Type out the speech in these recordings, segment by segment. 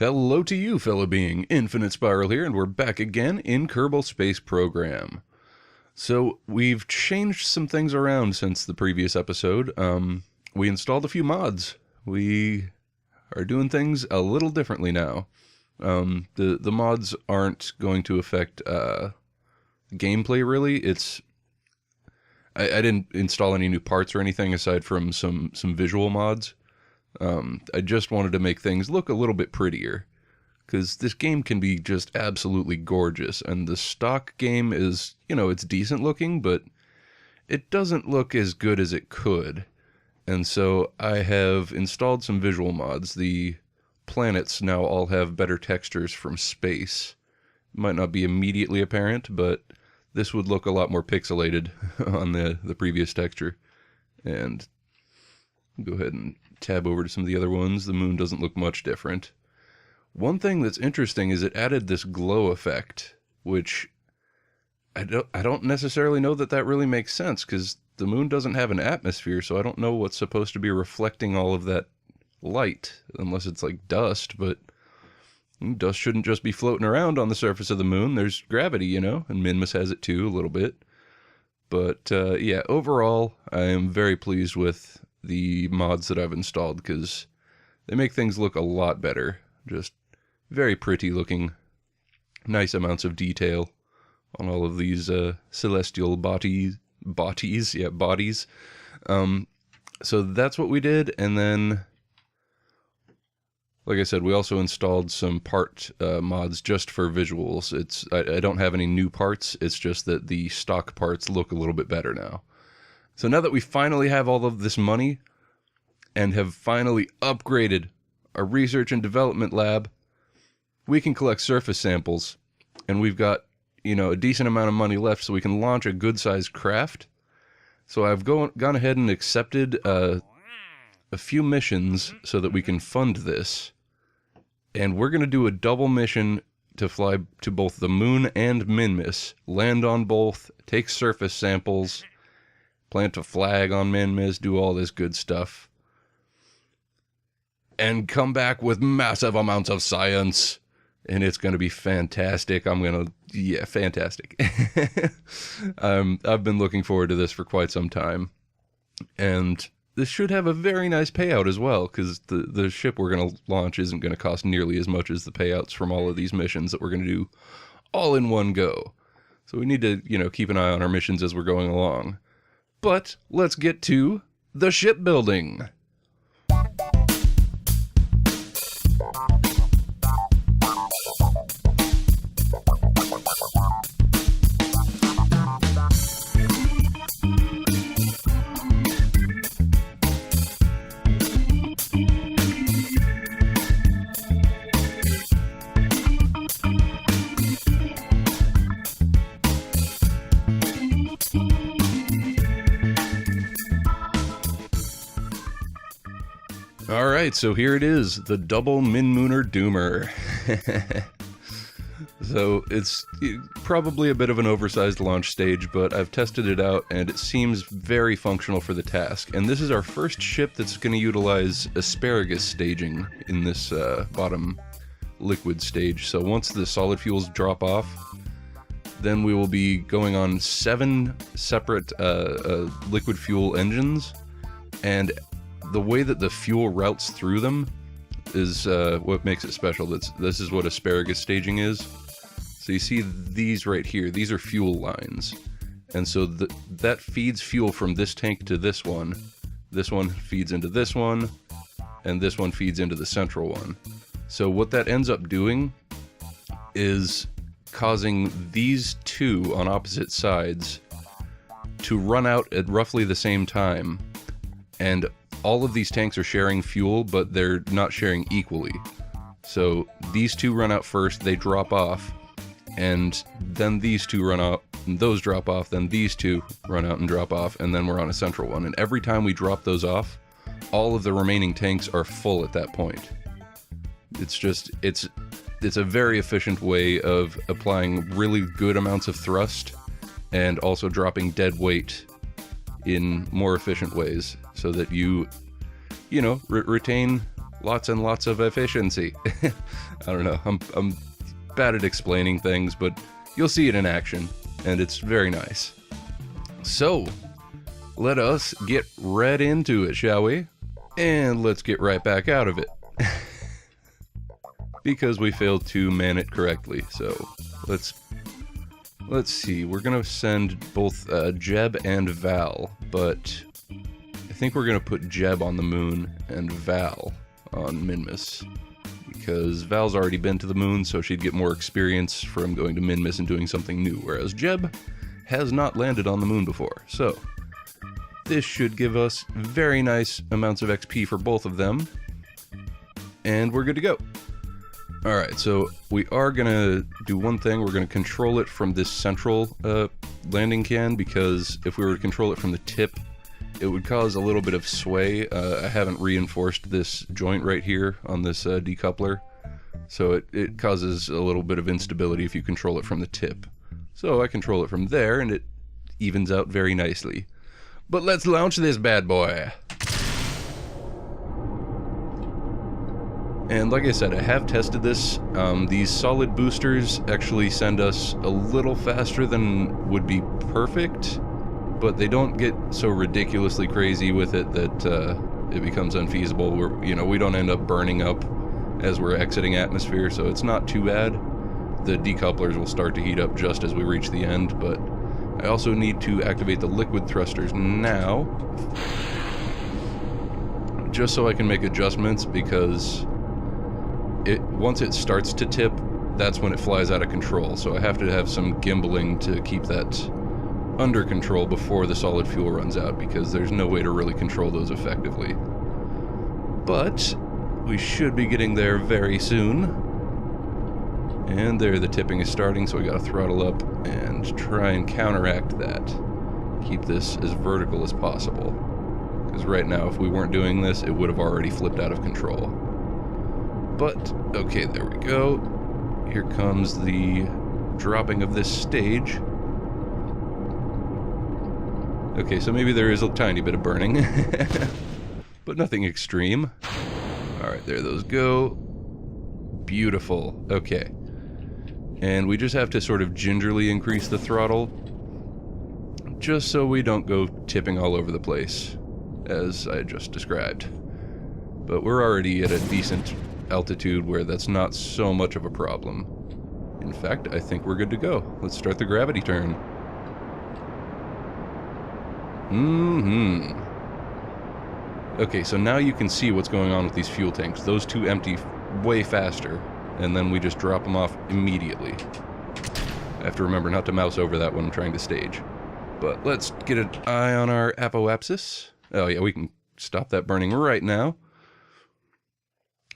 Hello to you, fellow being. Infinite Spiral here, and we're back again in Kerbal Space Program. So, we've changed some things around since the previous episode. We installed a few mods. We are doing things a little differently now. The mods aren't going to affect gameplay, really. I didn't install any new parts or anything aside from some visual mods. I just wanted to make things look a little bit prettier, because this game can be just absolutely gorgeous, and the stock game is, it's decent looking, but it doesn't look as good as it could. And so I have installed some visual mods. The planets now all have better textures from space. Might not be immediately apparent, but this would look a lot more pixelated on the previous texture. And go ahead and tab over to some of the other ones. The moon doesn't look much different. One thing that's interesting is it added this glow effect, which I don't necessarily know that really makes sense, because the moon doesn't have an atmosphere, so I don't know what's supposed to be reflecting all of that light, unless it's like dust, but dust shouldn't just be floating around on the surface of the moon. There's gravity, and Minmus has it too, a little bit. But yeah, overall, I am very pleased with the mods that I've installed, because they make things look a lot better. Just very pretty looking, nice amounts of detail on all of these celestial bodies. So that's what we did, and then, like I said, we also installed some part mods just for visuals. I don't have any new parts, it's just that the stock parts look a little bit better now. So now that we finally have all of this money and have finally upgraded our research and development lab, we can collect surface samples, and we've got, a decent amount of money left so we can launch a good-sized craft. So I've gone ahead and accepted a few missions so that we can fund this. And we're going to do a double mission to fly to both the moon and Minmus, land on both, take surface samples, plant a flag on Minmus, do all this good stuff, and come back with massive amounts of science. And it's going to be fantastic. Fantastic. I've been looking forward to this for quite some time. And this should have a very nice payout as well, because the ship we're going to launch isn't going to cost nearly as much as the payouts from all of these missions that we're going to do all in one go. So we need to, keep an eye on our missions as we're going along. But let's get to the shipbuilding. Alright, so here it is, the double Min-Mooner Doomer. So it's probably a bit of an oversized launch stage, but I've tested it out and it seems very functional for the task. And this is our first ship that's going to utilize asparagus staging in this bottom liquid stage. So once the solid fuels drop off, then we will be going on 7 separate liquid fuel engines, and the way that the fuel routes through them is what makes it special. This is what asparagus staging is. So you see these right here, these are fuel lines. And so that feeds fuel from this tank to this one feeds into this one, and this one feeds into the central one. So what that ends up doing is causing these two on opposite sides to run out at roughly the same time. And all of these tanks are sharing fuel, but they're not sharing equally. So these two run out first, they drop off, and then these two run out, and those drop off, then these two run out and drop off, and then we're on a central one. And every time we drop those off, all of the remaining tanks are full at that point. It's a very efficient way of applying really good amounts of thrust and also dropping dead weight in more efficient ways, so that you retain lots and lots of efficiency. I don't know, I'm bad at explaining things, but you'll see it in action, and it's very nice. So, let us get right into it, shall we? And let's get right back out of it. Because we failed to man it correctly, so let's see. We're gonna send both Jeb and Val, but I think we're gonna put Jeb on the moon and Val on Minmus, because Val's already been to the moon, so she'd get more experience from going to Minmus and doing something new, whereas Jeb has not landed on the moon before. So this should give us very nice amounts of XP for both of them, and we're good to go. Alright, so we are going to do one thing. We're going to control it from this central landing can, because if we were to control it from the tip, it would cause a little bit of sway. I haven't reinforced this joint right here on this decoupler, so it causes a little bit of instability if you control it from the tip. So I control it from there, and it evens out very nicely. But let's launch this bad boy! And like I said, I have tested this. These solid boosters actually send us a little faster than would be perfect, but they don't get so ridiculously crazy with it that it becomes unfeasible. We don't end up burning up as we're exiting atmosphere, so it's not too bad. The decouplers will start to heat up just as we reach the end, but I also need to activate the liquid thrusters now, just so I can make adjustments, because once it starts to tip, that's when it flies out of control, so I have to have some gimbaling to keep that under control before the solid fuel runs out, because there's no way to really control those effectively. But we should be getting there very soon. And there, the tipping is starting, so we gotta throttle up and try and counteract that. Keep this as vertical as possible, because right now, if we weren't doing this, it would have already flipped out of control. But, okay, there we go. Here comes the dropping of this stage. Okay, so maybe there is a tiny bit of burning, but nothing extreme. Alright, there those go. Beautiful. Okay. And we just have to sort of gingerly increase the throttle, just so we don't go tipping all over the place, as I just described. But we're already at a decent altitude where that's not so much of a problem. In fact, I think we're good to go. Let's start the gravity turn. Okay, so now you can see what's going on with these fuel tanks. Those two empty way faster, and then we just drop them off immediately. I have to remember not to mouse over that when I'm trying to stage. But let's get an eye on our apoapsis. Oh yeah, we can stop that burning right now,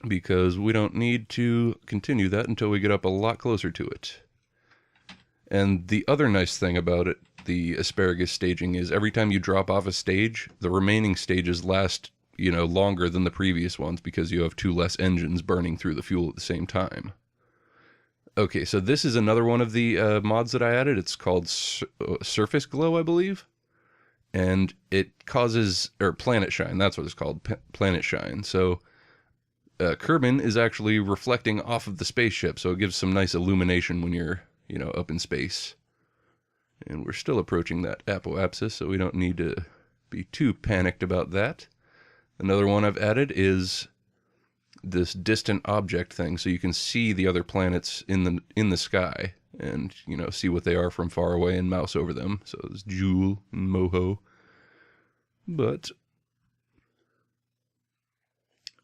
because we don't need to continue that until we get up a lot closer to it. And the other nice thing about it, the asparagus staging, is every time you drop off a stage, the remaining stages last, longer than the previous ones, because you have two less engines burning through the fuel at the same time. Okay, so this is another one of the mods that I added. It's called Surface Glow, I believe. And it causes, or Planet Shine, that's what it's called, Planet Shine. So Kerbin is actually reflecting off of the spaceship, so it gives some nice illumination when you're, up in space. And we're still approaching that apoapsis, so we don't need to be too panicked about that. Another one I've added is this distant object thing, so you can see the other planets in the sky, and see what they are from far away and mouse over them. So there's Jool and Moho. But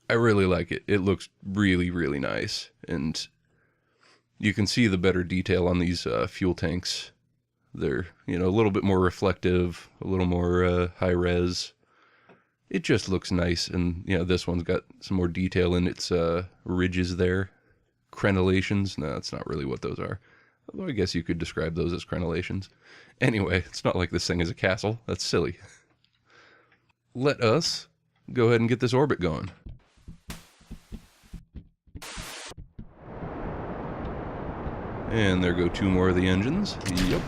I really like it. It looks really, really nice, and you can see the better detail on these fuel tanks. They're, a little bit more reflective, a little more high res. It just looks nice, and, this one's got some more detail in its ridges there. Crenellations? No, that's not really what those are. Although I guess you could describe those as crenellations. Anyway, it's not like this thing is a castle. That's silly. Let us go ahead and get this orbit going. And there go two more of the engines. Yep.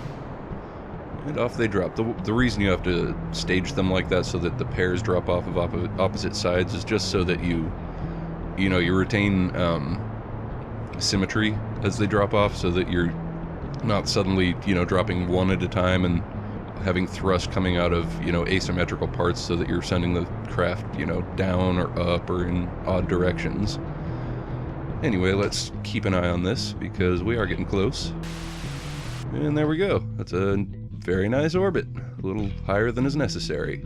And off they drop. The reason you have to stage them like that, so that the pairs drop off of opposite sides, is just so that you you know, you retain symmetry as they drop off, so that you're not suddenly, you know, dropping one at a time and having thrust coming out of, you know, asymmetrical parts, so that you're sending the craft, you know, down or up or in odd directions. Anyway, let's keep an eye on this, because we are getting close. And there we go. That's a very nice orbit. A little higher than is necessary.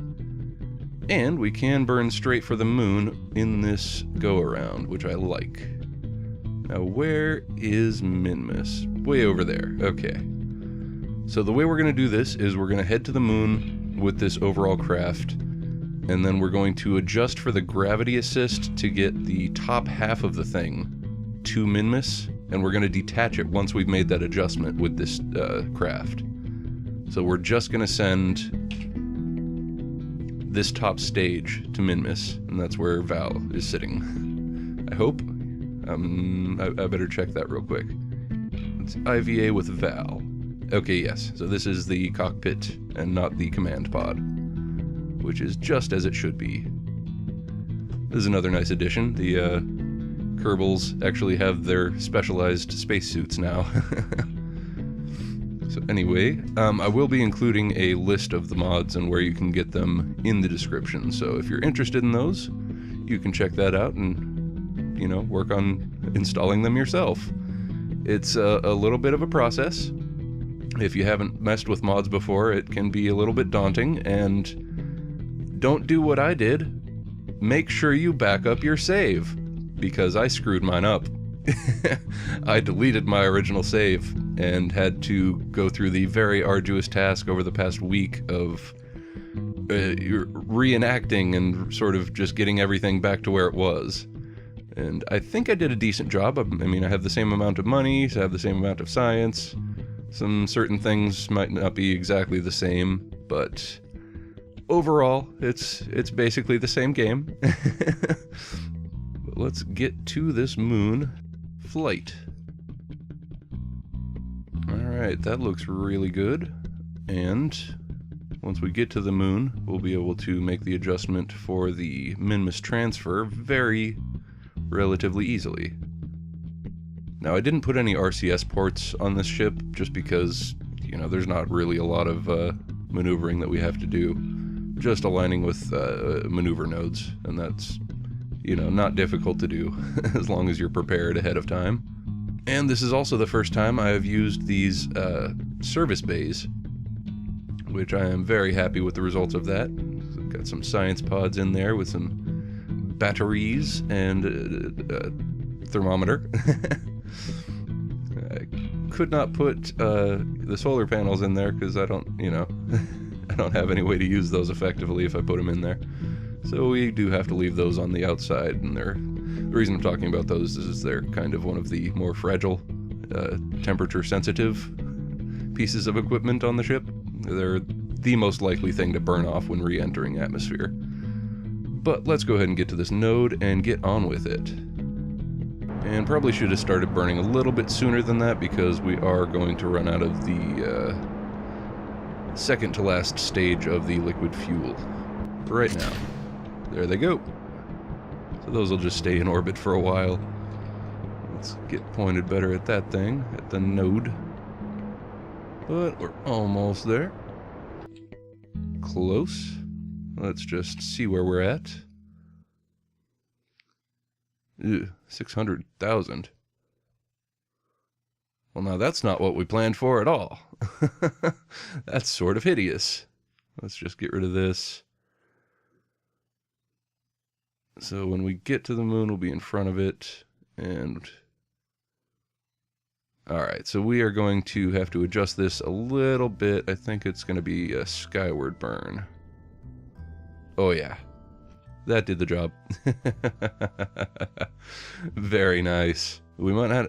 And we can burn straight for the moon in this go-around, which I like. Now, where is Minmus? Way over there. Okay. So the way we're going to do this is we're going to head to the moon with this overall craft, and then we're going to adjust for the gravity assist to get the top half of the thing to Minmus, and we're going to detach it once we've made that adjustment with this craft. So we're just going to send this top stage to Minmus, and that's where Val is sitting. I hope. I better check that real quick. It's IVA with Val. Okay, yes. So this is the cockpit and not the command pod, which is just as it should be. This is another nice addition. The Kerbals actually have their specialized spacesuits now. So anyway, I will be including a list of the mods and where you can get them in the description. So if you're interested in those, you can check that out and, you know, work on installing them yourself. It's a little bit of a process. If you haven't messed with mods before, it can be a little bit daunting, and don't do what I did. Make sure you back up your save, because I screwed mine up. I deleted my original save and had to go through the very arduous task over the past week of reenacting and sort of just getting everything back to where it was. And I think I did a decent job. I mean, I have the same amount of money, I have the same amount of science. Some certain things might not be exactly the same, but overall, it's basically the same game. But let's get to this moon flight. Alright, that looks really good. And once we get to the moon, we'll be able to make the adjustment for the Minmus transfer relatively easily. Now, I didn't put any RCS ports on this ship just because, you know, there's not really a lot of maneuvering that we have to do. Just aligning with maneuver nodes, and that's, you know, not difficult to do as long as you're prepared ahead of time. And this is also the first time I have used these service bays, which I am very happy with the results of that. So I've got some science pods in there with some batteries and thermometer. I could not put the solar panels in there because I don't, you know, I don't have any way to use those effectively if I put them in there. So we do have to leave those on the outside, and the reason I'm talking about those is they're kind of one of the more fragile, temperature-sensitive pieces of equipment on the ship. They're the most likely thing to burn off when re-entering atmosphere. But let's go ahead and get to this node and get on with it. And probably should have started burning a little bit sooner than that, because we are going to run out of the second to last stage of the liquid fuel right now. There they go. So those will just stay in orbit for a while. Let's get pointed better at that thing, at the node. But we're almost there. Close. Let's just see where we're at. 600,000. Well, now that's not what we planned for at all. That's sort of hideous. Let's just get rid of this. So when we get to the moon, we'll be in front of it, and... Alright, so we are going to have to adjust this a little bit. I think it's going to be a skyward burn. Oh yeah. That did the job. Very nice. We might not...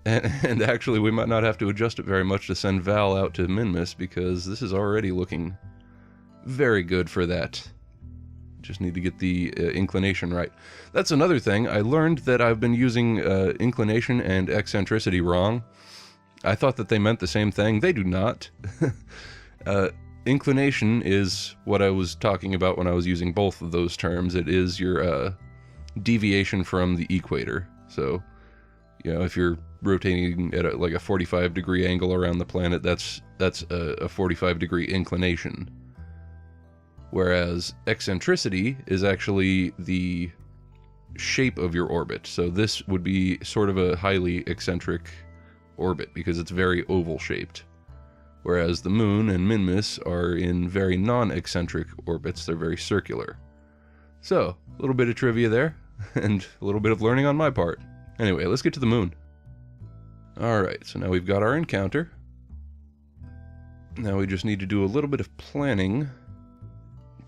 And actually, we might not have to adjust it very much to send Val out to Minmus, because this is already looking very good for that. Just need to get the inclination right. That's another thing. I learned that I've been using inclination and eccentricity wrong. I thought that they meant the same thing. They do not. Inclination is what I was talking about when I was using both of those terms. It is your deviation from the equator. So, you know, if you're rotating at like a 45-degree angle around the planet, that's a 45-degree inclination. Whereas eccentricity is actually the shape of your orbit. So this would be sort of a highly eccentric orbit because it's very oval shaped. Whereas the Moon and Minmus are in very non-eccentric orbits. They're very circular. So, a little bit of trivia there, and a little bit of learning on my part. Anyway, let's get to the Moon. Alright, so now we've got our encounter. Now we just need to do a little bit of planning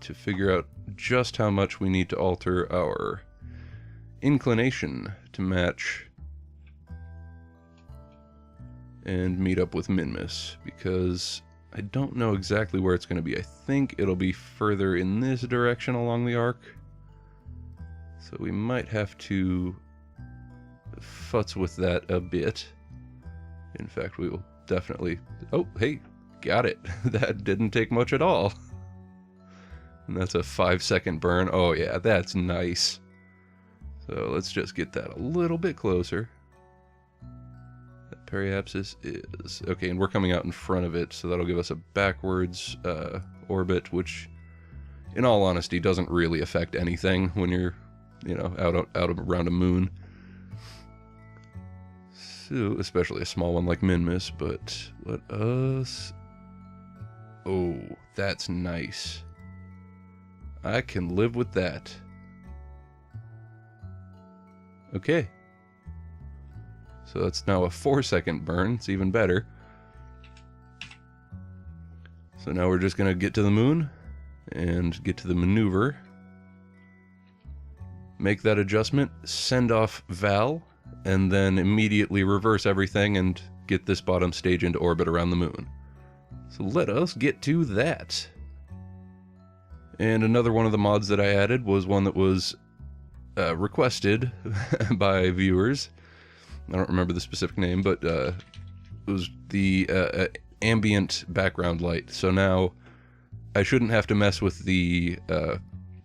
to figure out just how much we need to alter our inclination to match and meet up with Minmus, because I don't know exactly where it's going to be. I think it'll be further in this direction along the arc, so we might have to futz with that a bit. In fact, we will definitely... Oh, hey, got it. That didn't take much at all. And that's a 5-second burn. Oh yeah, that's nice. So let's just get that a little bit closer. That periapsis is... Okay, and we're coming out in front of it, so that'll give us a backwards orbit, which, in all honesty, doesn't really affect anything when you're, you know, out around a moon. So, especially a small one like Minmus, but let us... Oh, that's nice. I can live with that. Okay. So that's now a 4-second burn. It's even better. So now we're just going to get to the moon and get to the maneuver. Make that adjustment, send off Val, and then immediately reverse everything and get this bottom stage into orbit around the moon. So let us get to that. And another one of the mods that I added was one that was requested by viewers. I don't remember the specific name, but it was the ambient background light. So now I shouldn't have to mess with the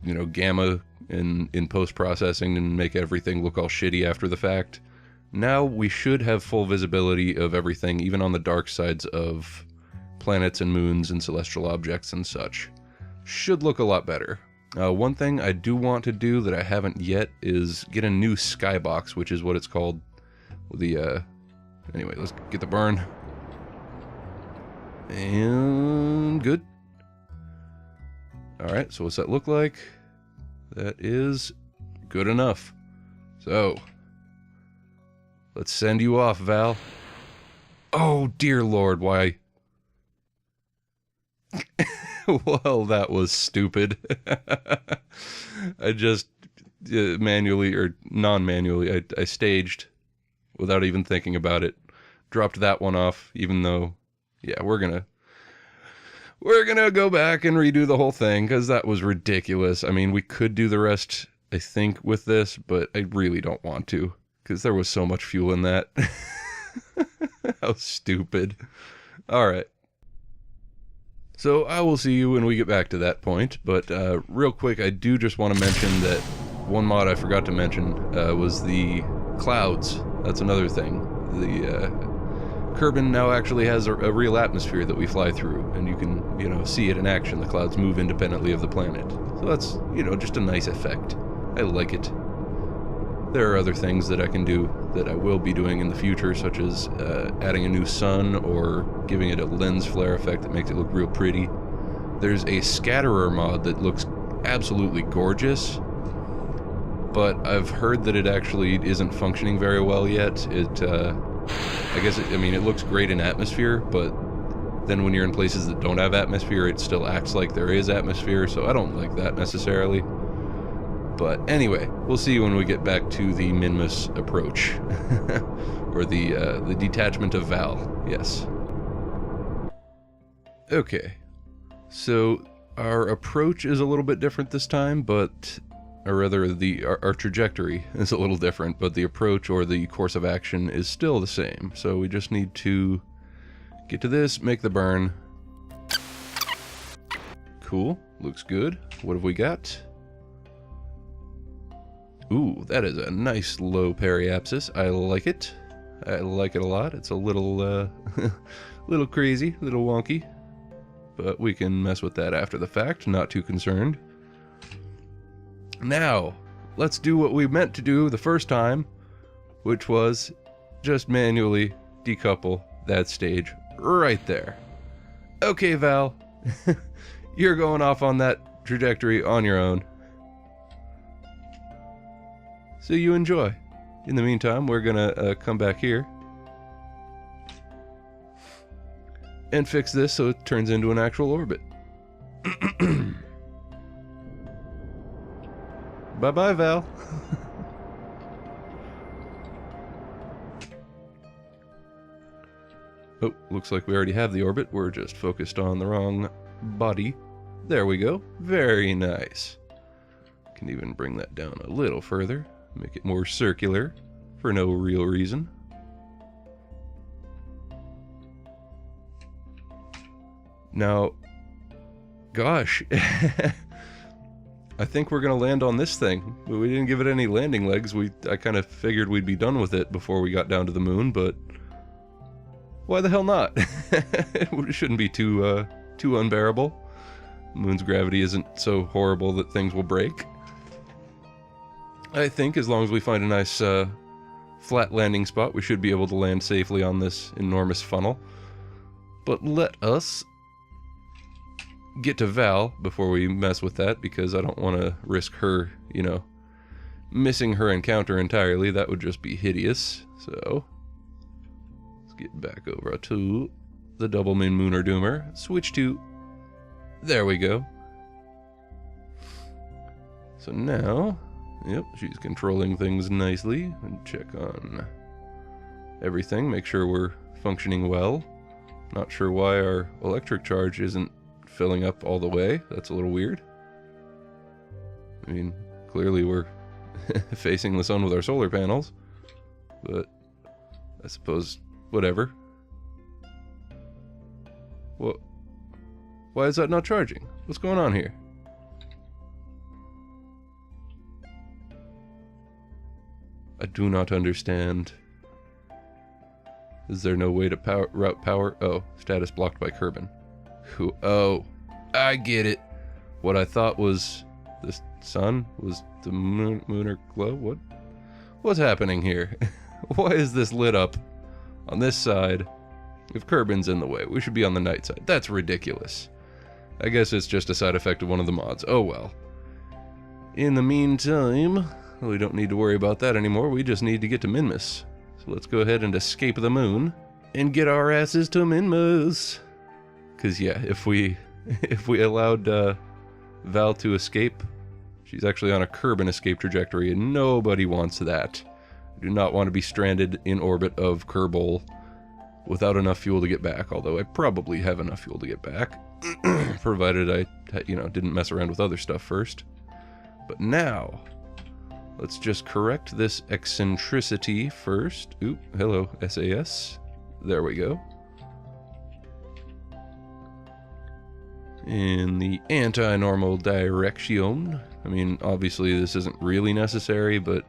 you know, gamma in post-processing and make everything look all shitty after the fact. Now we should have full visibility of everything, even on the dark sides of planets and moons and celestial objects and such. Should look a lot better. One thing I do want to do that I haven't yet is get a new skybox, which is what it's called. The anyway, let's get the burn. And good. Alright, so what's that look like? That is good enough. So, let's send you off, Val. Oh, dear Lord, why? Well, that was stupid. I just manually, or non-manually, I staged without even thinking about it. Dropped that one off, even though, yeah, we're gonna go back and redo the whole thing, because that was ridiculous. I mean, we could do the rest, I think, with this, but I really don't want to, because there was so much fuel in that. How stupid. Alright. So I will see you when we get back to that point, but real quick, I do just want to mention that one mod I forgot to mention was the clouds. That's another thing. The Kerbin now actually has a real atmosphere that we fly through, and you can, you know, see it in action. The clouds move independently of the planet. So that's, you know, just a nice effect. I like it. There are other things that I can do that I will be doing in the future, such as adding a new sun or giving it a lens flare effect that makes it look real pretty. There's a scatterer mod that looks absolutely gorgeous, but I've heard that it actually isn't functioning very well yet. I guess, I mean, it looks great in atmosphere, but then when you're in places that don't have atmosphere, it still acts like there is atmosphere, so I don't like that necessarily. But anyway, we'll see when we get back to the Minmus approach. Or the detachment of Val, yes. Okay, so our approach is a little bit different this time, but... or rather, our trajectory is a little different, but the approach or the course of action is still the same. So we just need to get to this, make the burn. Cool, looks good. What have we got? Ooh, that is a nice low periapsis. I like it. I like it a lot. It's a little, little crazy, a little wonky. But we can mess with that after the fact. Not too concerned. Now, let's do what we meant to do the first time, which was just manually decouple that stage right there. Okay, Val, you're going off on that trajectory on your own. So you enjoy. In the meantime, we're gonna come back here and fix this so it turns into an actual orbit. Bye-bye, Val. Oh, looks like we already have the orbit. We're just focused on the wrong body. There we go. Very nice. Can even bring that down a little further. Make it more circular for no real reason. Now, gosh, I think we're going to land on this thing. We didn't give it any landing legs. I kind of figured we'd be done with it before we got down to the moon, but why the hell not? It shouldn't be too unbearable. The moon's gravity isn't so horrible that things will break. I think as long as we find a nice flat landing spot, we should be able to land safely on this enormous funnel. But let us get to Val before we mess with that, because I don't want to risk her, you know, missing her encounter entirely. That would just be hideous. So let's get back over to the double min mooner doomer. Switch to... There we go. So now... Yep, she's controlling things nicely. And check on everything, make sure we're functioning well. Not sure why our electric charge isn't filling up all the way. That's a little weird. I mean, clearly we're facing the sun with our solar panels. But I suppose, whatever. What? Why is that not charging? What's going on here? I do not understand. Is there no way to route power? Oh, status blocked by Kerbin. Oh, I get it. What I thought was the sun was the mooner glow. What's happening here? Why is this lit up on this side if Kerbin's in the way? We should be on the night side. That's ridiculous. I guess it's just a side effect of one of the mods. Oh well. In the meantime, we don't need to worry about that anymore. We just need to get to Minmus. So let's go ahead and escape the moon and get our asses to Minmus. Cause yeah, if we allowed Val to escape, she's actually on a Kerbin escape trajectory, and nobody wants that. I do not want to be stranded in orbit of Kerbol without enough fuel to get back. Although I probably have enough fuel to get back, provided I, didn't mess around with other stuff first. But now, let's just correct this eccentricity first. Oop, hello, SAS. There we go. In the anti-normal direction. I mean, obviously this isn't really necessary, but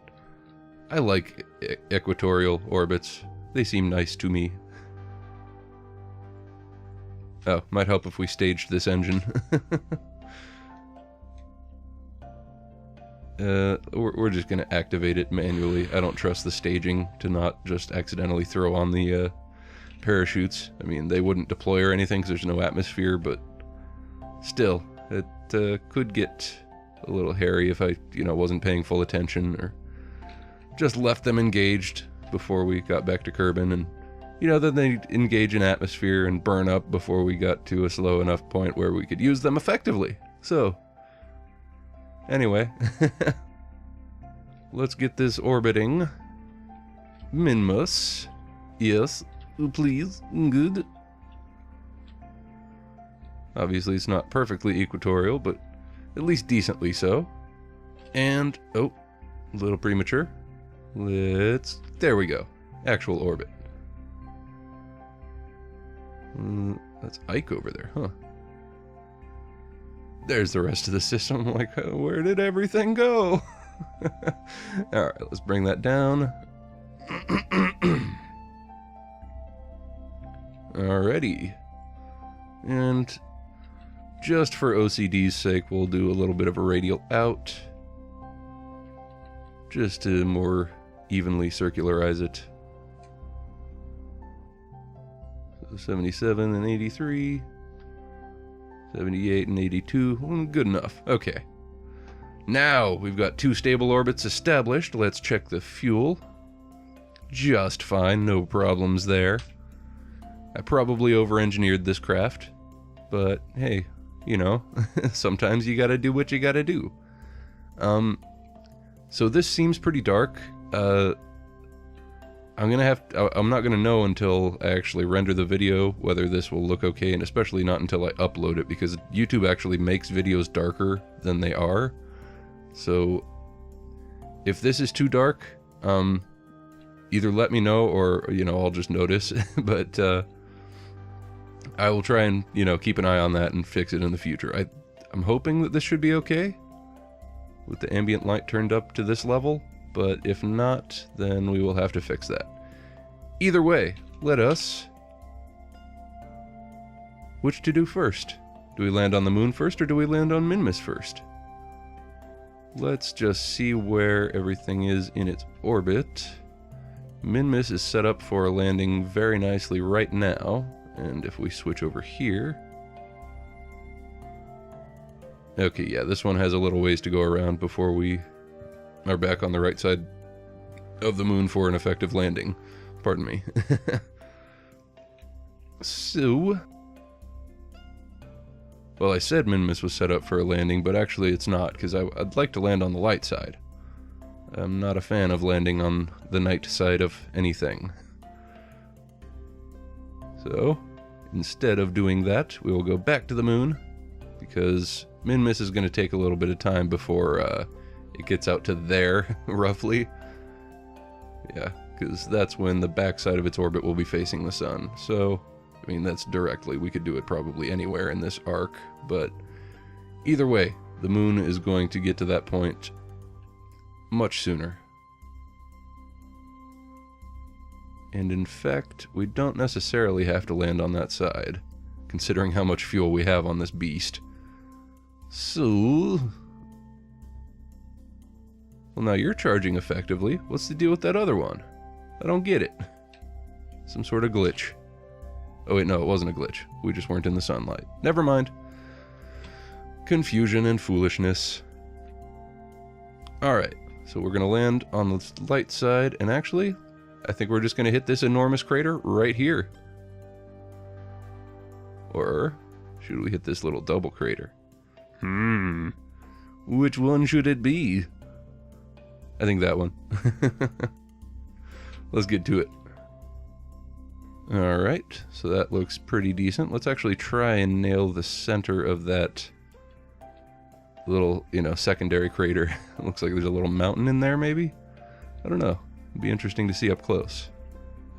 I like equatorial orbits. They seem nice to me. Oh, might help if we staged this engine. We're just going to activate it manually. I don't trust the staging to not just accidentally throw on the parachutes. I mean, they wouldn't deploy or anything because there's no atmosphere, but still, it could get a little hairy if I, wasn't paying full attention or just left them engaged before we got back to Kerbin, and, then they engage in atmosphere and burn up before we got to a slow enough point where we could use them effectively. So, anyway, let's get this orbiting. Minmus. Yes, please. Good. Obviously, it's not perfectly equatorial, but at least decently so. And, oh, a little premature. There we go. Actual orbit. That's Ike over there, huh? There's the rest of the system. Like, where did everything go? Alright, let's bring that down. Alrighty. And just for OCD's sake, we'll do a little bit of a radial out. Just to more evenly circularize it. So 77 and 83. 78 and 82. Good enough. Okay. Now we've got 2 stable orbits established. Let's check the fuel. Just fine. No problems there. I probably over-engineered this craft. But hey, you know, sometimes you gotta do what you gotta do. So this seems pretty dark. I'm not gonna know until I actually render the video whether this will look okay, and especially not until I upload it, because YouTube actually makes videos darker than they are. So if this is too dark, either let me know or, you know, I'll just notice. But I will try and, you know, keep an eye on that and fix it in the future. I'm hoping that this should be okay with the ambient light turned up to this level, but if not, then we will have to fix that. Either way, let us... Which to do first? Do we land on the moon first, or do we land on Minmus first? Let's just see where everything is in its orbit. Minmus is set up for a landing very nicely right now, and if we switch over here... Okay, yeah, this one has a little ways to go around before we are back on the right side of the moon for an effective landing. Pardon me. So... Well, I said Minmus was set up for a landing, but actually it's not, because I'd like to land on the light side. I'm not a fan of landing on the night side of anything. So, instead of doing that, we will go back to the moon, because Minmus is going to take a little bit of time before it gets out to there, roughly. Yeah, because that's when the backside of its orbit will be facing the sun. So, I mean, that's directly. We could do it probably anywhere in this arc, but either way, the moon is going to get to that point much sooner. And in fact, we don't necessarily have to land on that side, considering how much fuel we have on this beast. So... Well, now you're charging effectively. What's the deal with that other one? I don't get it. Some sort of glitch. Oh wait, no, it wasn't a glitch. We just weren't in the sunlight. Never mind. Confusion and foolishness. Alright, so we're gonna land on the light side, and actually, I think we're just gonna hit this enormous crater right here. Or should we hit this little double crater? Which one should it be? I think that one. Let's get to it. Alright, so that looks pretty decent. Let's actually try and nail the center of that little, you know, secondary crater. It looks like there's a little mountain in there, maybe? I don't know. It'd be interesting to see up close.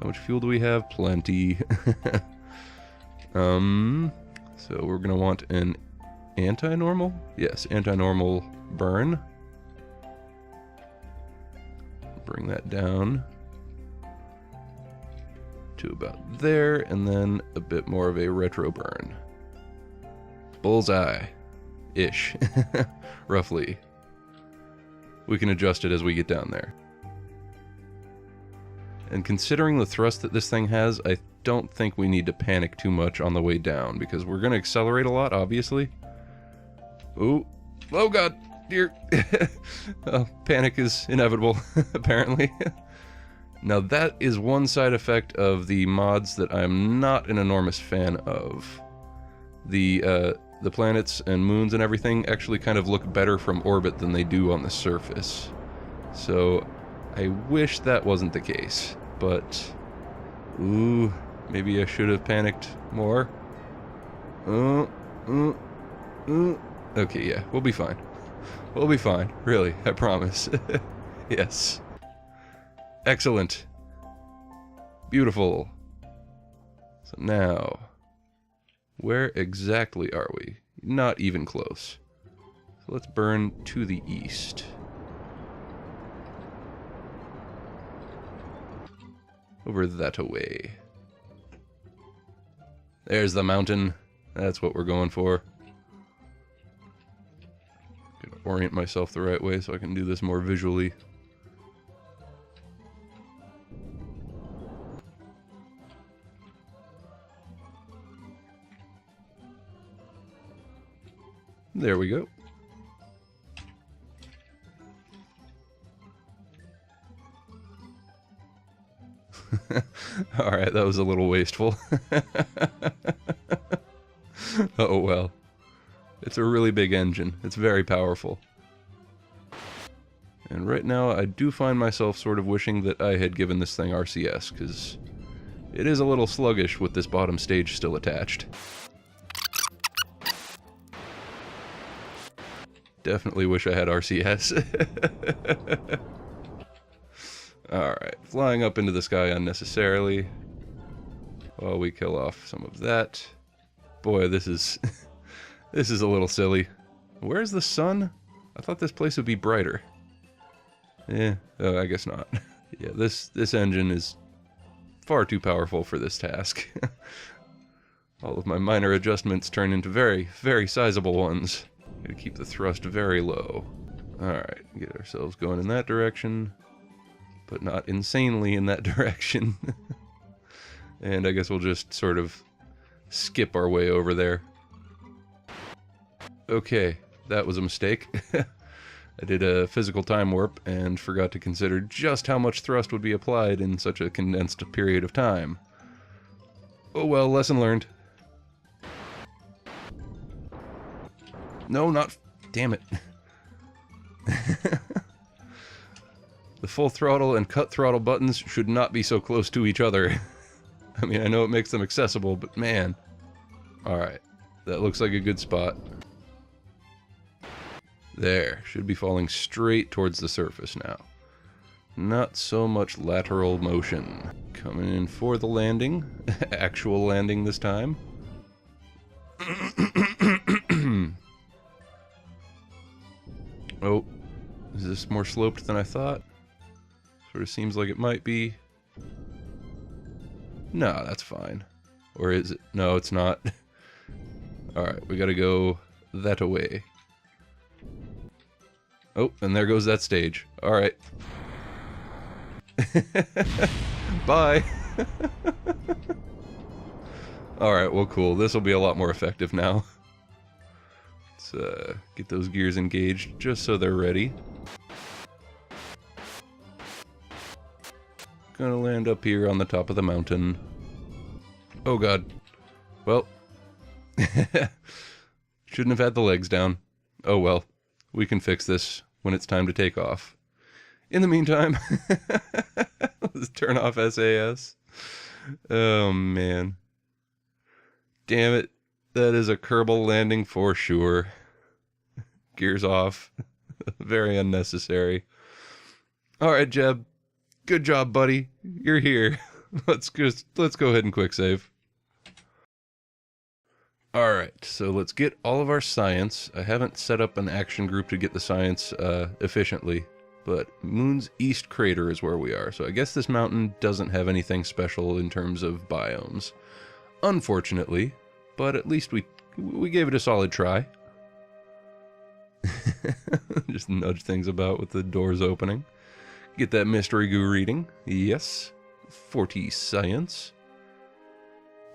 How much fuel do we have? Plenty. So we're gonna want an anti-normal? Yes, anti-normal burn. Bring that down to about there, and then a bit more of a retro burn. Bullseye-ish, roughly. We can adjust it as we get down there. And considering the thrust that this thing has, I don't think we need to panic too much on the way down, because we're going to accelerate a lot, obviously. Ooh. Oh god, dear. Panic is inevitable, apparently. Now that is one side effect of the mods that I'm not an enormous fan of. The planets and moons and everything actually kind of look better from orbit than they do on the surface. So I wish that wasn't the case, but ooh, maybe I should have panicked more. Okay, yeah, we'll be fine. We'll be fine, really, I promise. Yes. Excellent. Beautiful. So now, where exactly are we? Not even close. So let's burn to the east. Over that away. There's the mountain. That's what we're going for. Gonna orient myself the right way so I can do this more visually. There we go. Alright, that was a little wasteful. Oh well. It's a really big engine. It's very powerful. And right now I do find myself sort of wishing that I had given this thing RCS, because it is a little sluggish with this bottom stage still attached. Definitely wish I had RCS. Alright, flying up into the sky unnecessarily while we kill off some of that. Boy, this is this is a little silly. Where's the sun? I thought this place would be brighter. Oh, I guess not. Yeah, this engine is far too powerful for this task. All of my minor adjustments turn into very, very sizable ones. Gotta keep the thrust very low. Alright, get ourselves going in that direction, but not insanely in that direction. And I guess we'll just sort of skip our way over there. Okay, that was a mistake. I did a physical time warp and forgot to consider just how much thrust would be applied in such a condensed period of time. Oh well, lesson learned. No, not... Damn it. The full throttle and cut throttle buttons should not be so close to each other. I mean, I know it makes them accessible, but man. Alright, that looks like a good spot. There, should be falling straight towards the surface now. Not so much lateral motion. Coming in for the landing. Actual landing this time. Oh, is this more sloped than I thought? Sort of seems like it might be. No, that's fine. Or is it? No, it's not. Alright, we gotta go that away. Oh, and there goes that stage. Alright. Bye! Alright, well cool. This will be a lot more effective now. Let's get those gears engaged just so they're ready. Gonna land up here on the top of the mountain. Oh god. Well. Shouldn't have had the legs down. Oh well. We can fix this when it's time to take off. In the meantime, let's turn off SAS. Oh man. Damn it. That is a Kerbal landing for sure. Gears off. Very unnecessary. Alright, Jeb. Good job, buddy. You're here. Let's go ahead and quick save. Alright, so let's get all of our science. I haven't set up an action group to get the science efficiently, but Moon's East Crater is where we are. So I guess this mountain doesn't have anything special in terms of biomes. Unfortunately, but at least we gave it a solid try. Just nudge things about with the doors opening. Get that mystery goo reading. Yes. 40 science.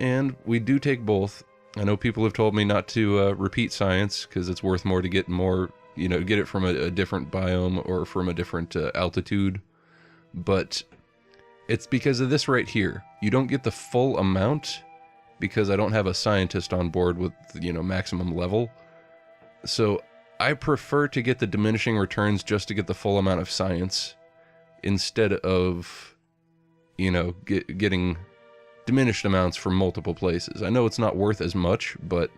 And we do take both. I know people have told me not to repeat science because it's worth more to get more, you know, get it from a different biome or from a different altitude. But it's because of this right here. You don't get the full amount because I don't have a scientist on board with, you know, maximum level. So I prefer to get the diminishing returns just to get the full amount of science instead of, you know, getting diminished amounts from multiple places. I know it's not worth as much, but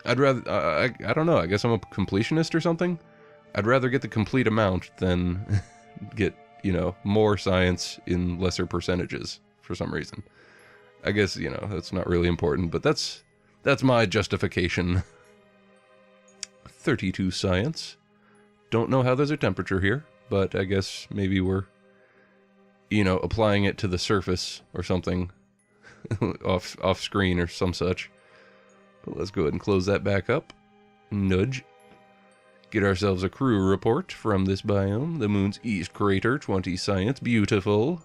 I'd rather, I don't know, I guess I'm a completionist or something? I'd rather get the complete amount than get, you know, more science in lesser percentages for some reason. I guess, you know, that's not really important, but that's my justification. 32 science. Don't know how there's a temperature here, but I guess maybe we're you know, applying it to the surface or something off screen or some such. But let's go ahead and close that back up. Nudge. Get ourselves a crew report from this biome. The moon's east crater, 20 science. Beautiful.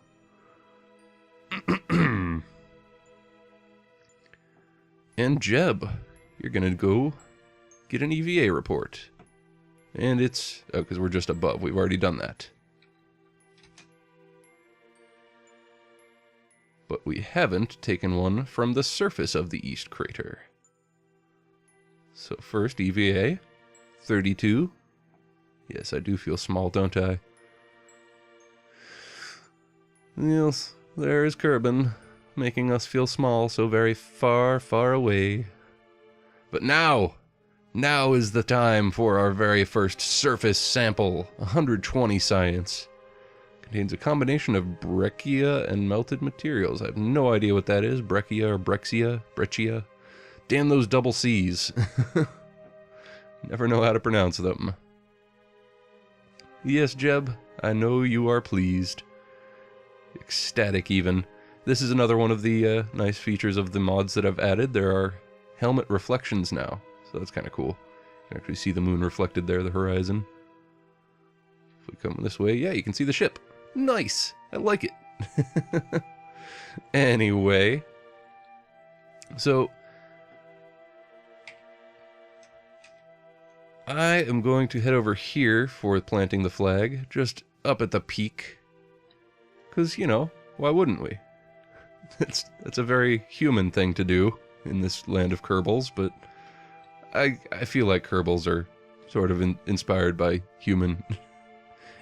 And Jeb, you're gonna go get an EVA report. And it's... oh, because we're just above. We've already done that. But we haven't taken one from the surface of the east crater. So first, EVA. 32. Yes, I do feel small, don't I? Yes, there is Kerbin, making us feel small so very far, far away. But now is the time for our very first surface sample. 120 science. Contains a combination of breccia and melted materials. I have no idea what that is. Breccia or breccia. Damn those double C's. Never know how to pronounce them. Yes, Jeb, I know you are pleased. Ecstatic, even. This is another one of the nice features of the mods that I've added. There are helmet reflections now, so that's kind of cool. You can actually see the moon reflected there, the horizon. If we come this way, yeah, you can see the ship. Nice! I like it. Anyway. So... I am going to head over here for planting the flag, just up at the peak. Because, you know, why wouldn't we? That's a very human thing to do in this land of Kerbals, but I feel like Kerbals are sort of inspired by human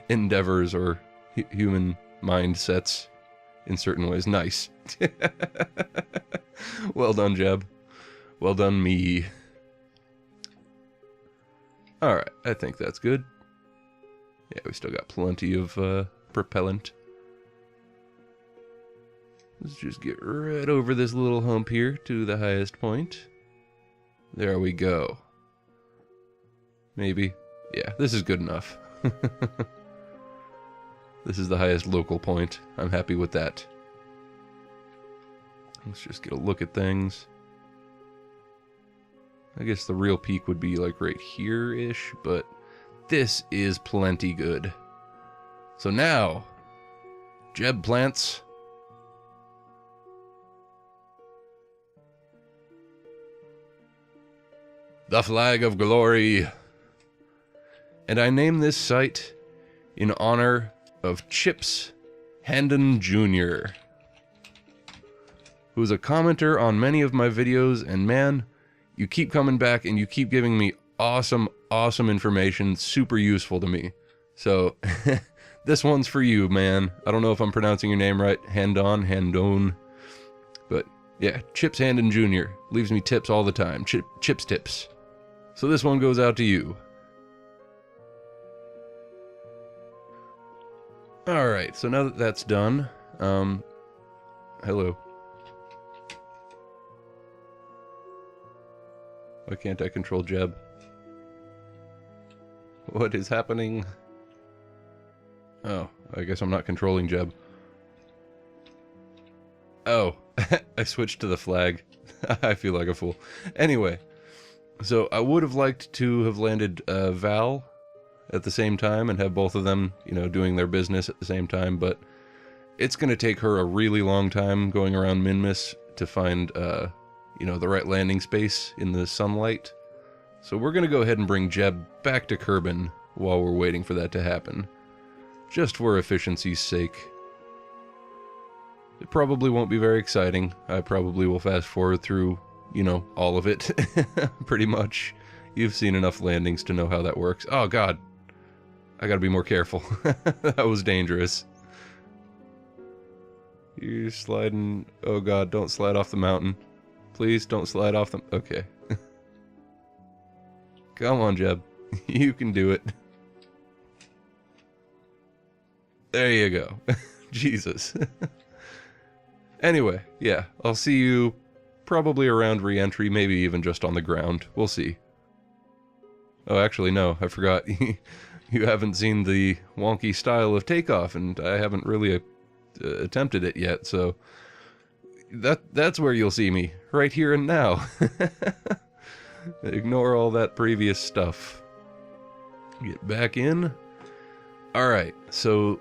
endeavors or human mindsets in certain ways. Nice. Well done, Jeb. Well done, me. Alright, I think that's good. Yeah, we still got plenty of propellant. Let's just get right over this little hump here to the highest point. There we go. Maybe. Yeah, this is good enough. This is the highest local point. I'm happy with that. Let's just get a look at things. I guess the real peak would be like right here-ish, but this is plenty good. So now, Jeb plants. The flag of glory. And I name this site in honor of Chips Handon Jr., who's a commenter on many of my videos, and man, you keep coming back and you keep giving me awesome, awesome information, super useful to me. So, this one's for you, man. I don't know if I'm pronouncing your name right, Handon, but yeah, Chips Handon Jr. leaves me tips all the time, Chips tips. So this one goes out to you. Alright, so now that that's done, hello. Why can't I control Jeb? What is happening? Oh, I guess I'm not controlling Jeb. Oh, I switched to the flag. I feel like a fool. Anyway, so I would have liked to have landed Val at the same time and have both of them, you know, doing their business at the same time, but it's going to take her a really long time going around Minmus to find, you know, the right landing space in the sunlight. So we're going to go ahead and bring Jeb back to Kerbin while we're waiting for that to happen. Just for efficiency's sake. It probably won't be very exciting. I probably will fast forward through, you know, all of it. Pretty much. You've seen enough landings to know how that works. Oh god. I gotta be more careful. That was dangerous. You're sliding... oh god, don't slide off the mountain. Please don't slide off the... okay. Come on, Jeb. You can do it. There you go. Jesus. Anyway, yeah, I'll see you probably around re-entry, maybe even just on the ground. We'll see. Oh, actually, no, I forgot. You haven't seen the wonky style of takeoff, and I haven't really attempted it yet, so that's where you'll see me, right here and now. Ignore all that previous stuff. Get back in. Alright, so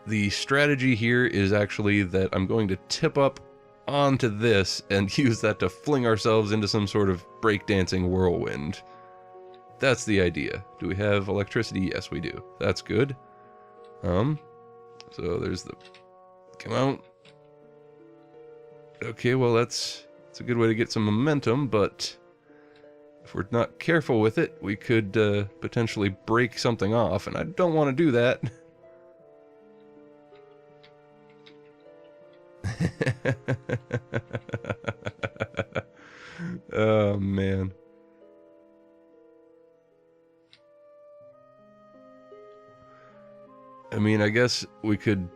the strategy here is actually that I'm going to tip up onto this and use that to fling ourselves into some sort of breakdancing whirlwind. That's the idea. Do we have electricity? Yes, we do. That's good. So there's the... Come on. Okay, well that's a good way to get some momentum, but if we're not careful with it, we could potentially break something off, and I don't want to do that. Oh, man. I mean, I guess we could,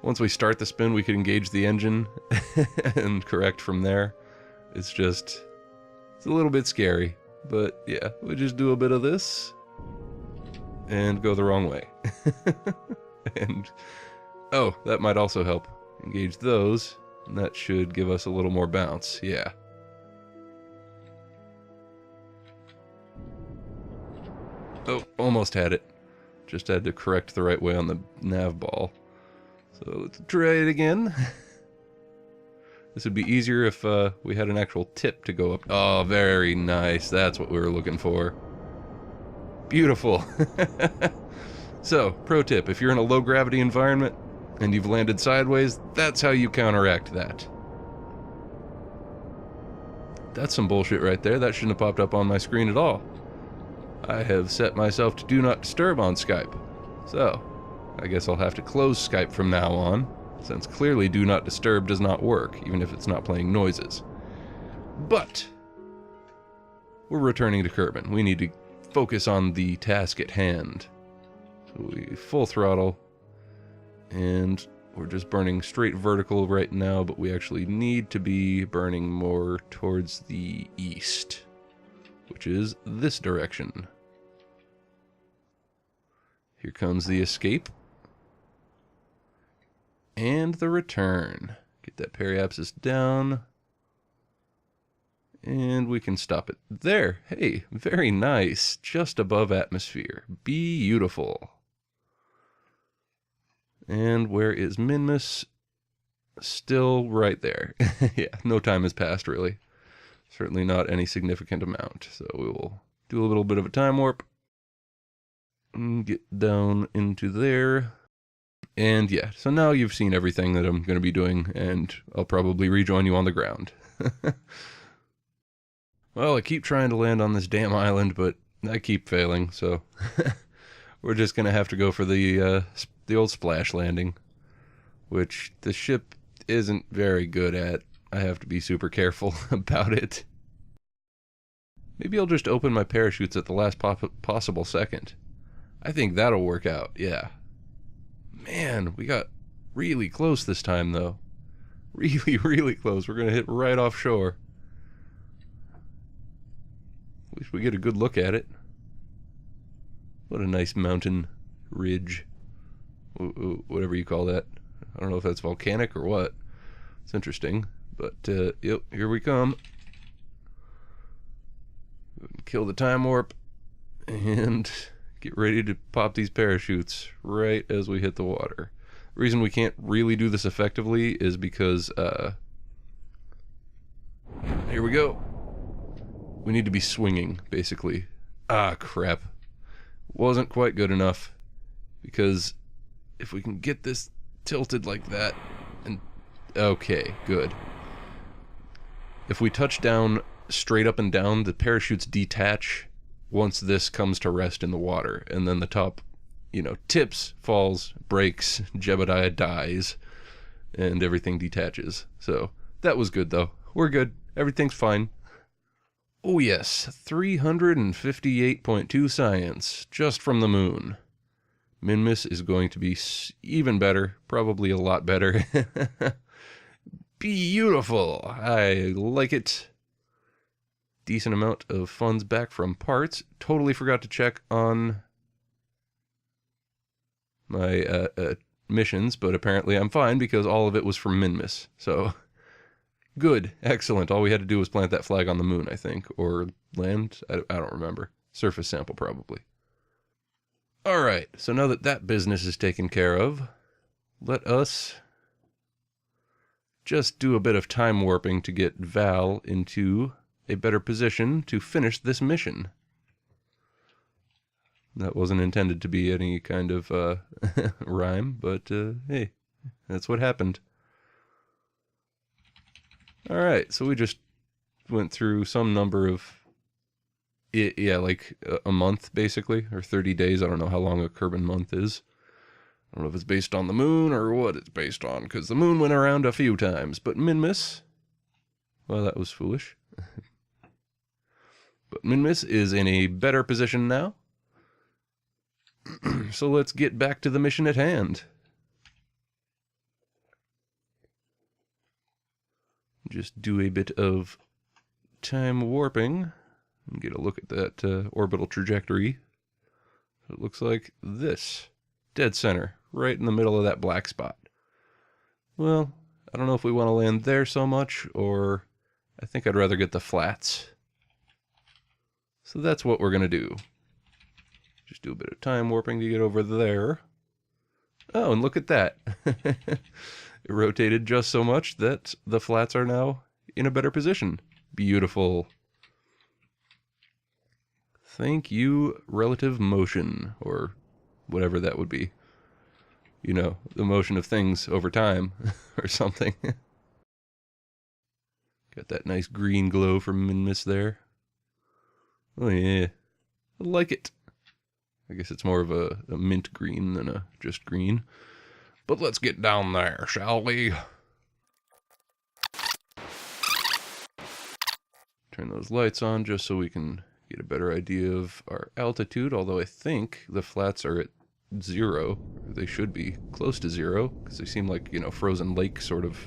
once we start the spin, we could engage the engine and correct from there. It's just... It's a little bit scary, but yeah, we just do a bit of this and go the wrong way. And oh, that might also help. Engage those, and that should give us a little more bounce. Yeah. Oh, almost had it. Just had to correct the right way on the nav ball. So let's try it again. This would be easier if we had an actual tip to go up. Oh, very nice. That's what we were looking for. Beautiful. So, pro tip, if you're in a low-gravity environment and you've landed sideways, that's how you counteract that. That's some bullshit right there. That shouldn't have popped up on my screen at all. I have set myself to do not disturb on Skype. So, I guess I'll have to close Skype from now on, since clearly Do Not Disturb does not work, even if it's not playing noises. But we're returning to Kerbin. We need to focus on the task at hand. So we full throttle, and we're just burning straight vertical right now, but we actually need to be burning more towards the east, which is this direction. Here comes the escape. And the return. Get that periapsis down. And we can stop it there. Hey, very nice. Just above atmosphere. Beautiful. And where is Minmus? Still right there. Yeah, no time has passed, really. Certainly not any significant amount. So we will do a little bit of a time warp. And get down into there. And yeah, so now you've seen everything that I'm going to be doing, and I'll probably rejoin you on the ground. Well, I keep trying to land on this damn island, but I keep failing, so we're just going to have to go for the old splash landing, which the ship isn't very good at. I have to be super careful about it. Maybe I'll just open my parachutes at the last possible second. I think that'll work out, yeah. Man, we got really close this time, though. Really, really close. We're going to hit right offshore. At least we get a good look at it. What a nice mountain ridge. Whatever you call that. I don't know if that's volcanic or what. It's interesting. But, yep, here we come. Kill the time warp. And get ready to pop these parachutes right as we hit the water. The reason we can't really do this effectively is because, here we go. We need to be swinging, basically. Ah, crap. Wasn't quite good enough. Because if we can get this tilted like that, and okay, good. If we touch down straight up and down, the parachutes detach once this comes to rest in the water, and then the top, tips, falls, breaks, Jebediah dies, and everything detaches. So, that was good, though. We're good. Everything's fine. Oh, yes. 358.2 science, just from the moon. Minmus is going to be even better, probably a lot better. Beautiful. I like it. Decent amount of funds back from parts. Totally forgot to check on my missions, but apparently I'm fine because all of it was from Minmus. So, good. Excellent. All we had to do was plant that flag on the moon, I think. Or land? I don't remember. Surface sample, probably. Alright, so now that that business is taken care of, let us just do a bit of time warping to get Val into a better position to finish this mission. That wasn't intended to be any kind of rhyme, but hey, that's what happened. Alright, so we just went through some number of, yeah, like a month, basically, or 30 days. I don't know how long a Kerbin month is. I don't know if it's based on the moon or what it's based on, because the moon went around a few times. But Minmus, well, that was foolish. But Minmus is in a better position now. So let's get back to the mission at hand. Just do a bit of time warping and get a look at that orbital trajectory. It looks like this. Dead center, right in the middle of that black spot. Well, I don't know if we want to land there so much, or I think I'd rather get the flats. So that's what we're going to do. Just do a bit of time warping to get over there. Oh, and look at that. It rotated just so much that the flats are now in a better position. Beautiful. Thank you, relative motion, or whatever that would be. You know, the motion of things over time, or something. Got that nice green glow from Minmus there. Oh yeah, I like it. I guess it's more of a mint green than a just green. But let's get down there, shall we? Turn those lights on just so we can get a better idea of our altitude, although I think the flats are at 0. They should be close to 0, because they seem like, you know, frozen lake sort of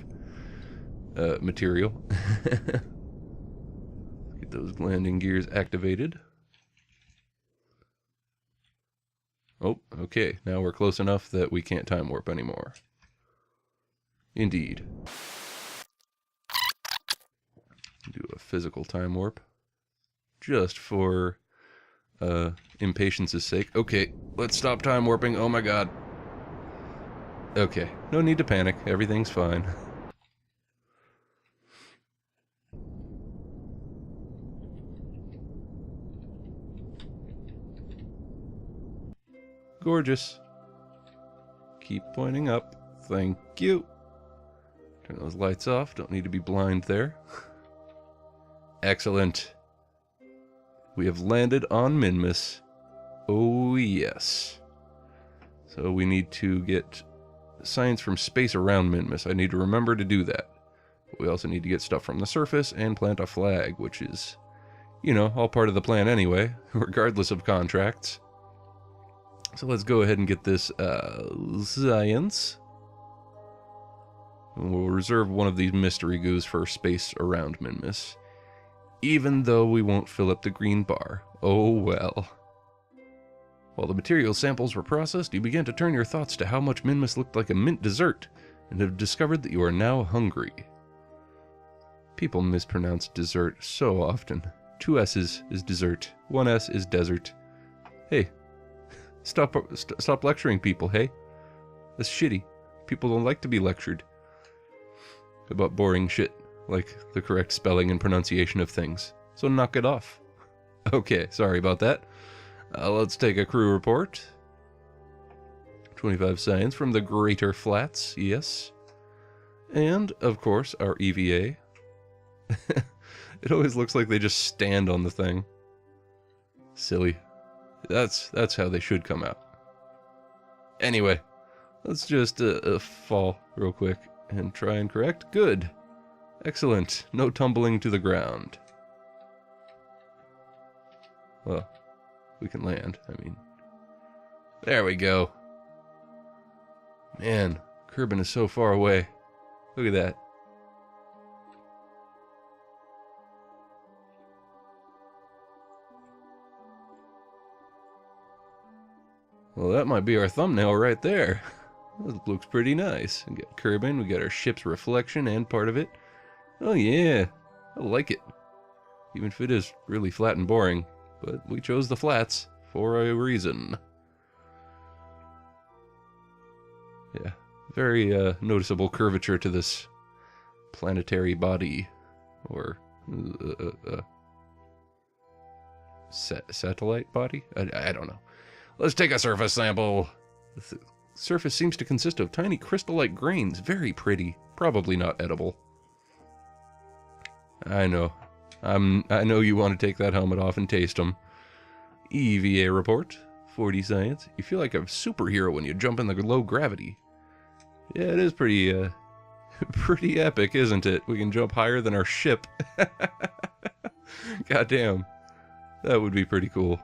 material. Get those landing gears activated. Oh, okay. Now we're close enough that we can't time warp anymore. Indeed. Do a physical time warp. Just for impatience's sake. Okay, let's stop time warping. Oh my god. Okay, no need to panic. Everything's fine. Gorgeous. Keep pointing up. Thank you. Turn those lights off. Don't need to be blind there. Excellent. We have landed on Minmus. Oh yes. So we need to get science from space around Minmus. I need to remember to do that. But we also need to get stuff from the surface and plant a flag, which is, you know, all part of the plan anyway, regardless of contracts. So let's go ahead and get this science. And we'll reserve one of these mystery goos for space around Minmus. Even though we won't fill up the green bar. Oh well. While the material samples were processed, you began to turn your thoughts to how much Minmus looked like a mint dessert, and have discovered that you are now hungry. People mispronounce dessert so often. 2 S's is dessert, 1 S is desert. Hey. Stop lecturing people, hey? That's shitty. People don't like to be lectured about boring shit, like the correct spelling and pronunciation of things. So knock it off. Okay, sorry about that. Let's take a crew report. 25 science from the Greater Flats, yes. And, of course, our EVA. It always looks like they just stand on the thing. Silly. That's how they should come out. Anyway, let's just fall real quick and try and correct. Good. Excellent. No tumbling to the ground. Well, we can land, I mean. There we go. Man, Kerbin is so far away. Look at that. Well, that might be our thumbnail right there. That looks pretty nice. We got Kerbin, we got our ship's reflection and part of it. Oh yeah, I like it. Even if it is really flat and boring, but we chose the flats for a reason. Yeah, very noticeable curvature to this planetary body, or satellite body? I don't know. Let's take a surface sample. The surface seems to consist of tiny crystal-like grains. Very pretty. Probably not edible. I know. I know you want to take that helmet off and taste them. EVA report. 40 science. You feel like a superhero when you jump in the low gravity. Yeah, it is pretty, pretty epic, isn't it? We can jump higher than our ship. Goddamn. That would be pretty cool.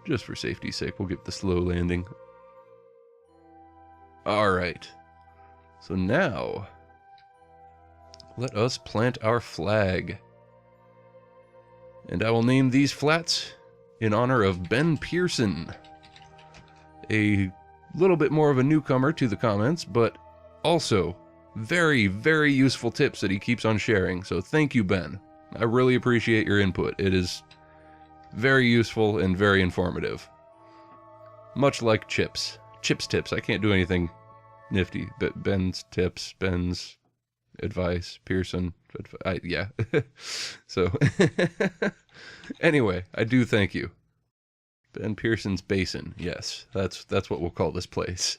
Just for safety's sake, we'll get the slow landing. Alright. So now, let us plant our flag. And I will name these flats in honor of Ben Pearson. A little bit more of a newcomer to the comments, but also very, very useful tips that he keeps on sharing. So thank you, Ben. I really appreciate your input. It is very useful and very informative. Much like Chip's tips. I can't do anything nifty, but Ben's tips, Ben's advice, Pearson, yeah. So, anyway, I do thank you. Ben Pearson's Basin, yes, that's what we'll call this place.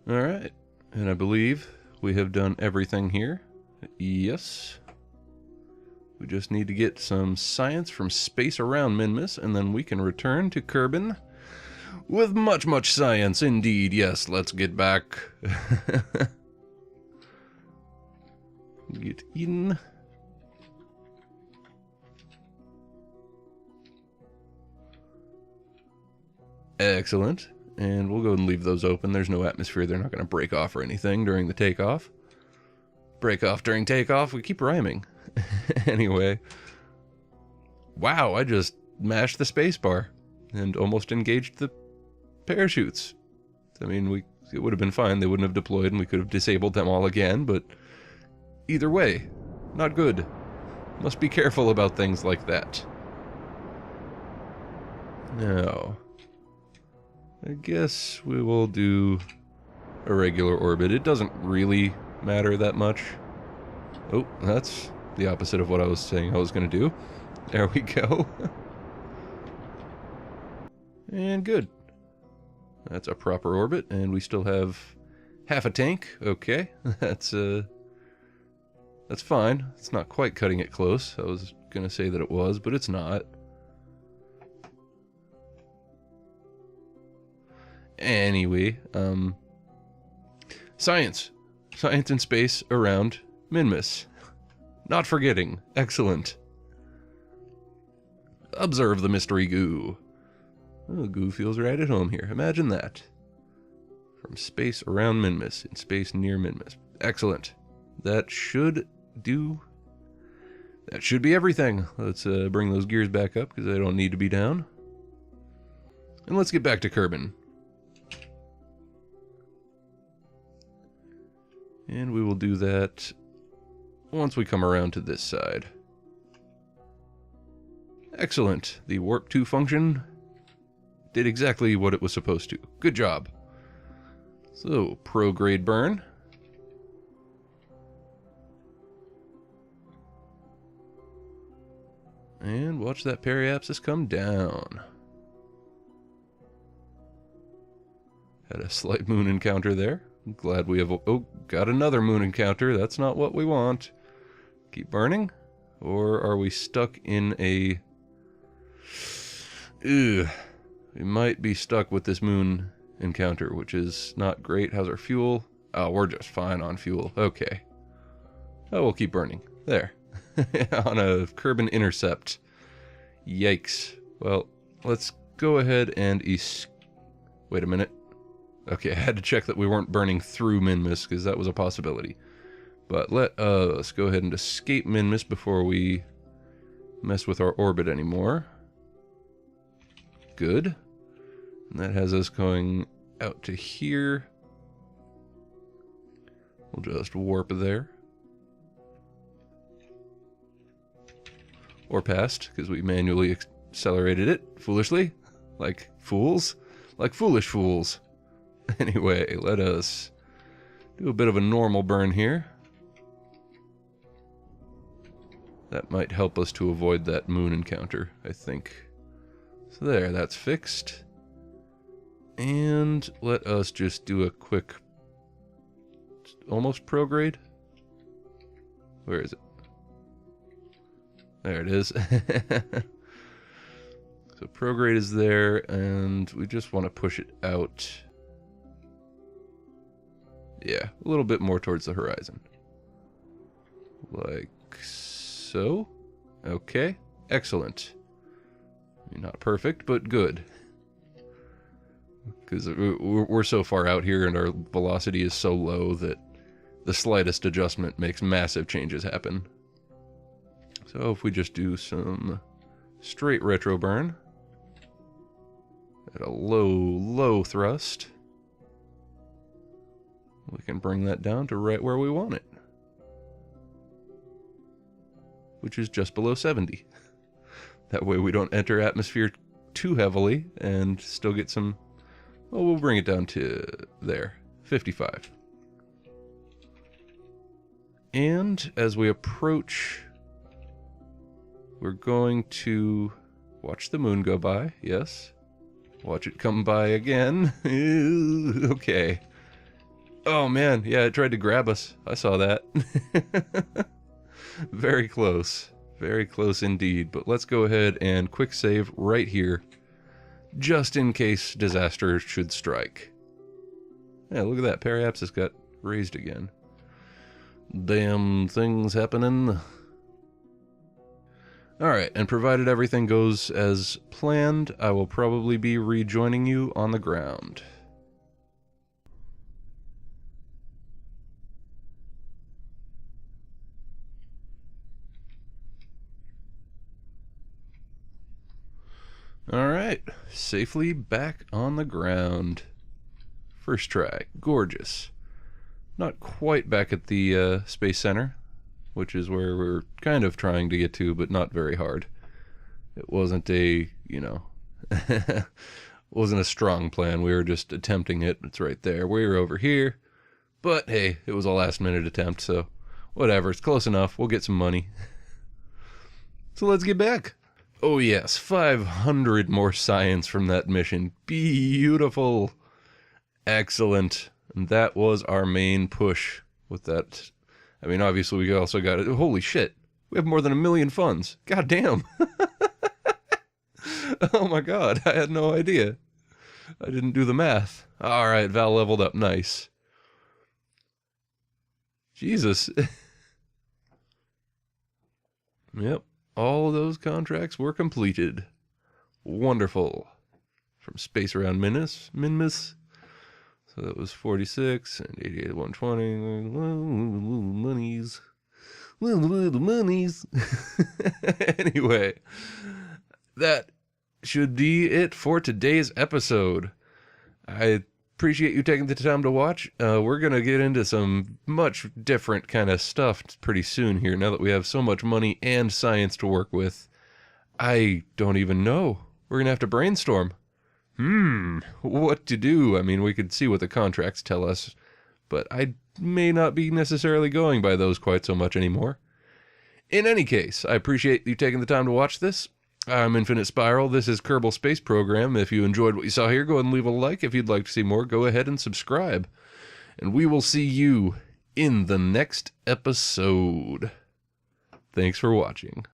Alright, and I believe we have done everything here. Yes. We just need to get some science from space around Minmus, and then we can return to Kerbin with much, much science indeed. Yes, let's get back. Get eaten. Excellent. And we'll go and leave those open. There's no atmosphere. They're not going to break off or anything during the takeoff. Break off during takeoff. We keep rhyming. Anyway. Wow, I just mashed the spacebar and almost engaged the parachutes. I mean, it would have been fine. They wouldn't have deployed and we could have disabled them all again, but either way, not good. Must be careful about things like that. Now, I guess we will do a regular orbit. It doesn't really matter that much. Oh, that's the opposite of what I was saying I was going to do. There we go. And good. That's a proper orbit, and we still have half a tank. Okay, that's fine. It's not quite cutting it close. I was going to say that it was, but it's not. Anyway, science. Science in space around Minmus. Not forgetting. Excellent. Observe the mystery goo. Oh, goo feels right at home here. Imagine that. From space around Minmus, in space near Minmus. Excellent. That should do... That should be everything. Let's bring those gears back up, because they don't need to be down. And let's get back to Kerbin. And we will do that once we come around to this side. Excellent. The warp 2 function did exactly what it was supposed to. Good job. So, prograde burn. And watch that periapsis come down. Had a slight moon encounter there. I'm glad we have... Oh, got another moon encounter. That's not what we want. Keep burning? Or are we stuck in a... Ugh. We might be stuck with this moon encounter, which is not great. How's our fuel? Oh, we're just fine on fuel. Okay. Oh, we'll keep burning. There. On a Kerbin intercept. Yikes. Well, let's go ahead and... Wait a minute. Okay, I had to check that we weren't burning through Minmus, because that was a possibility. But let us go ahead and escape Minmus before we mess with our orbit anymore. Good. And that has us going out to here. We'll just warp there. Or past, because we manually accelerated it foolishly. Like fools. Like foolish fools. Anyway, let us do a bit of a normal burn here. That might help us to avoid that moon encounter, I think. So there, that's fixed. And let us just do a quick, almost prograde. Where is it? There it is. So prograde is there, and we just want to push it out. Yeah, a little bit more towards the horizon. Like so. Okay, excellent. I mean, not perfect, but good. Because we're so far out here and our velocity is so low that the slightest adjustment makes massive changes happen. So if we just do some straight retro burn at a low thrust, we can bring that down to right where we want it, which is just below 70. That way we don't enter atmosphere too heavily and still get some. Well, we'll bring it down to there, 55. And as we approach, we're going to watch the moon go by, yes. Watch it come by again. Okay. Oh man, yeah, it tried to grab us. I saw that. Very close. Very close indeed. But let's go ahead and quick save right here, just in case disaster should strike. Yeah, look at that. Periapsis got raised again. Damn things happening. Alright, and provided everything goes as planned, I will probably be rejoining you on the ground. Alright, safely back on the ground. First try, gorgeous. Not quite back at the Space Center, which is where we're kind of trying to get to, but not very hard. It wasn't a, you know, wasn't a strong plan. We were just attempting it. It's right there. We were over here, but hey, it was a last-minute attempt, so whatever. It's close enough. We'll get some money. So let's get back. Oh yes, 500 more science from that mission. Beautiful. Excellent. And that was our main push with that. I mean, obviously we also got it. Holy shit. We have more than 1 million funds. God damn. Oh my god, I had no idea. I didn't do the math. Alright, Val leveled up. Nice. Jesus. Yep. All of those contracts were completed. Wonderful. From space around Minmus. So that was 46 and 88, 120. Monies. Little monies. Anyway, that should be it for today's episode. I appreciate you taking the time to watch. We're going to get into some much different kind of stuff pretty soon here, now that we have so much money and science to work with. I don't even know. We're going to have to brainstorm. What to do? I mean, we could see what the contracts tell us, but I may not be necessarily going by those quite so much anymore. In any case, I appreciate you taking the time to watch this. I'm Infinite Spiral. This is Kerbal Space Program. If you enjoyed what you saw here, go ahead and leave a like. If you'd like to see more, go ahead and subscribe. And we will see you in the next episode. Thanks for watching.